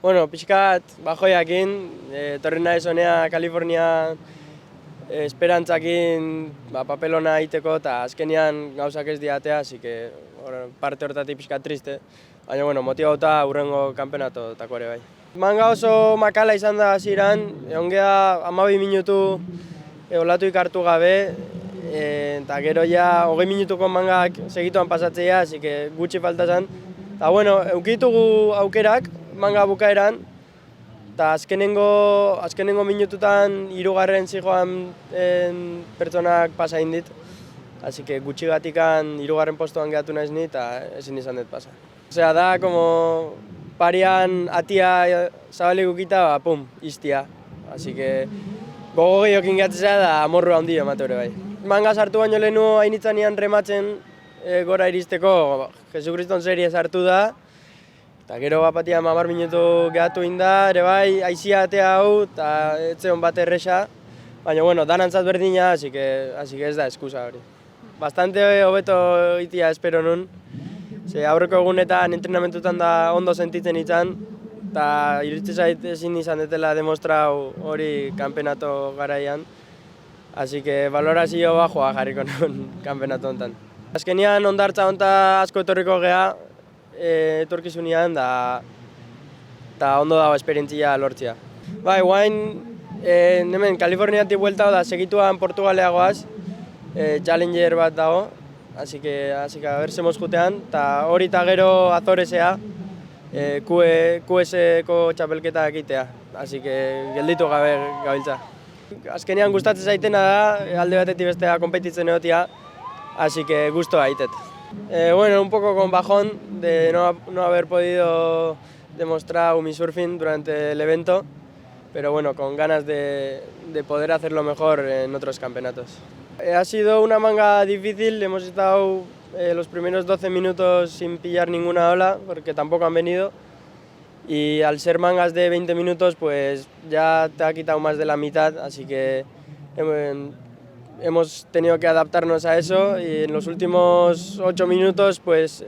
Bueno, pixkat bajoiakin, etorri naiz honea Kalifornia esperantzakin papelona egiteko eta azkenean gauzak ez diatea, así que parte hortatik pixkat triste. Baina, bueno, motibauta hurrengo kanpenatotako ere bai. Manga oso makala izan da hasieran, egon geha 12 minutu olatuik hartu gabe, eta gero ja 20 minutuko mangak segituan pasatzea, así que gutxi falta zen. Eta bueno, eukitugu aukerak manga bukaeran, eta azkenengo minututan hirugarren zijoan pertsonak pasa indit. Así que gutxigatikan hirugarren postuan gehatu naiz ni eta ezin izan dut pasa. Osea, da como parian atia zabalik ukita, pum, iztia. Así que gogo gehiokin gehatzea da amorru handia emate hori bai. Manga sartu baino lehenu hainitzanean rematzen gora iristeko Jesukriston serie sartu da. Eta gero bapatia 10 minutu gehatu inda, ere bai, aizia atea hau, eta etzeon bat erresa. Baina, bueno, danantzat berdina, así que ez da eskusa hori. Bastante hobeto itia espero nun. Aurreko egunetan entrenamentutan da ondo sentitzen itzan, eta iritsi zait ezin izan detela demostrau hori kanpenato garaian. Así que valorazio bajoa jarriko nun kanpenato honetan. Azkenean ondartza honta asko etorriko geha, etorkizunean, eta ondo dago esperientzia lortzea. Bai, guain, hemen Kaliforniatik bueltau da segituan Portugaleagoaz, Challenger bat dago, así que a ver semos jutean, eta hori eta gero Azoresea, QS-ko txapelketa egitea, así que gelditu gabe gabiltza. Azkenean gustatzen zaitena da, alde batetik bestea konpetitzen egotia, así que gustoa aitet. Bueno, un poco con bajón de no haber podido demostrar mi surfing durante el evento, pero bueno, con ganas de poder hacerlo mejor en otros campeonatos. Ha sido una manga difícil, hemos estado los primeros 12 minutos sin pillar ninguna ola, porque tampoco han venido, y al ser mangas de 20 minutos, pues ya te ha quitado más de la mitad, así que hemos tenido que adaptarnos a eso, y en los últimos 8 minutos pues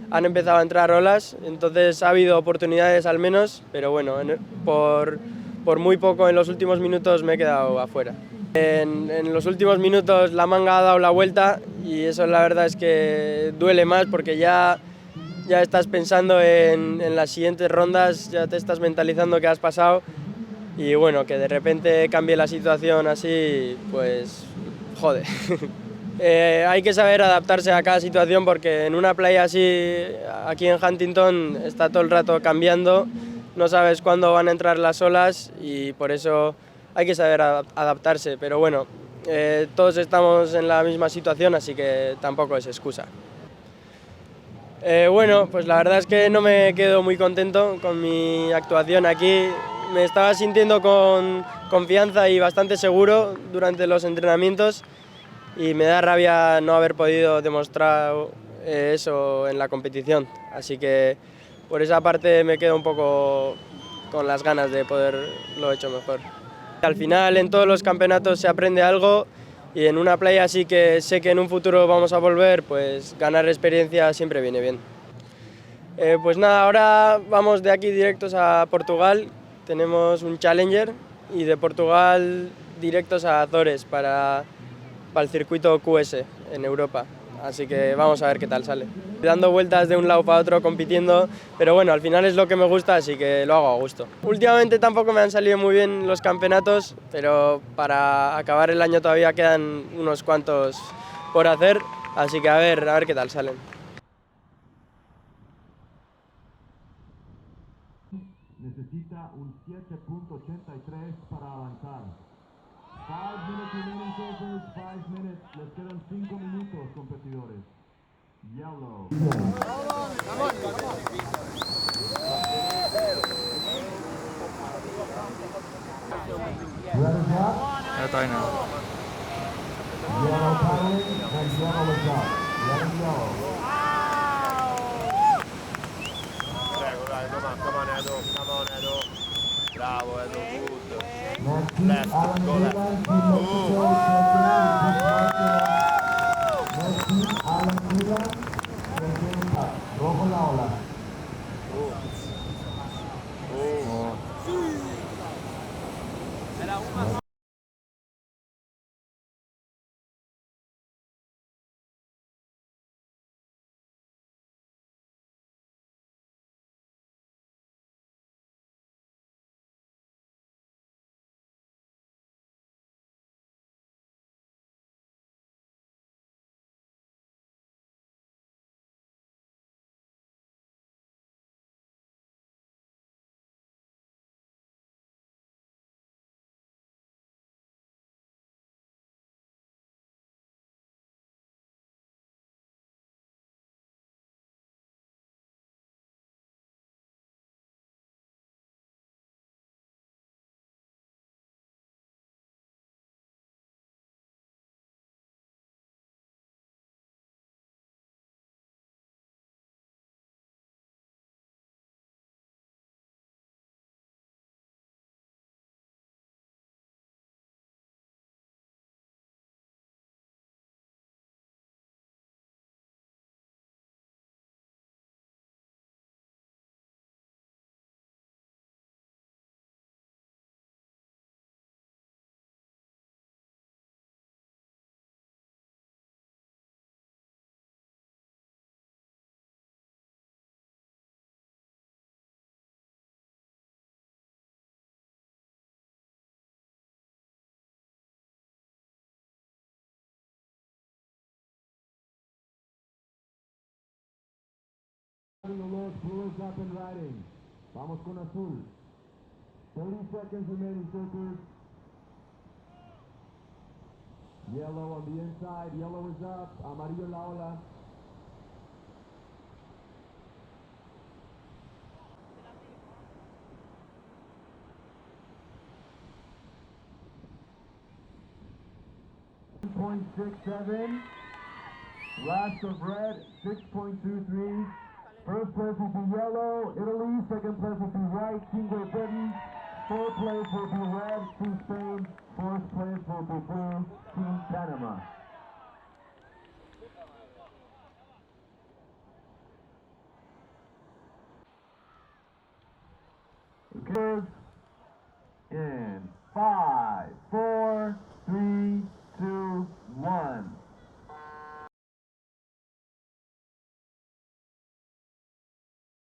han empezado a entrar olas, entonces ha habido oportunidades al menos, pero bueno, por muy poco en los últimos minutos me he quedado afuera. En los últimos minutos la manga ha dado la vuelta y eso la verdad es que duele más porque ya estás pensando en las siguientes rondas, ya te estás mentalizando que has pasado. Y bueno, que de repente cambie la situación así, pues jode. Hay que saber adaptarse a cada situación porque en una playa así, aquí en Huntington, está todo el rato cambiando, no sabes cuándo van a entrar las olas y por eso hay que saber adaptarse. Pero bueno, todos estamos en la misma situación, así que tampoco es excusa. Bueno, pues la verdad es que no me quedo muy contento con mi actuación aquí. Me estaba sintiendo con confianza y bastante seguro durante los entrenamientos y me da rabia no haber podido demostrar eso en la competición. Así que por esa parte me quedo un poco con las ganas de poderlo hecho mejor. Al final en todos los campeonatos se aprende algo y en una playa así que sé que en un futuro vamos a volver, pues ganar experiencia siempre viene bien. Pues nada, ahora vamos de aquí directos a Portugal. Tenemos un Challenger y de Portugal directos a Azores para el circuito QS en Europa. Así que vamos a ver qué tal sale. Dando vueltas de un lado para otro, compitiendo, pero bueno, al final es lo que me gusta, así que lo hago a gusto. Últimamente tampoco me han salido muy bien los campeonatos, pero para acabar el año todavía quedan unos cuantos por hacer, así que a ver qué tal salen. Necesita un 7.83 para avanzar. 5 minutes remaining, Chasers, 5 minutes. Les quedan 5 minutos, competidores. Yellow. Ya está bien. Yellow paddling and yellow is up. Red yellow. Come on, Edo. Bravo, Edo, good. Next, Alan Gillan, Alan Gillan, rojo la ola. Los blues up and riding. Vamos con azul. 30 seconds remaining, circles. Yellow on the inside. Yellow is up. Amarillo en la ola. .67. Last of red, 6.23. First place will be yellow, Italy. Second place will be white, Team Great Britain. Third place will be red, Team Spain. Fourth place will be blue, Team Panama. Okay.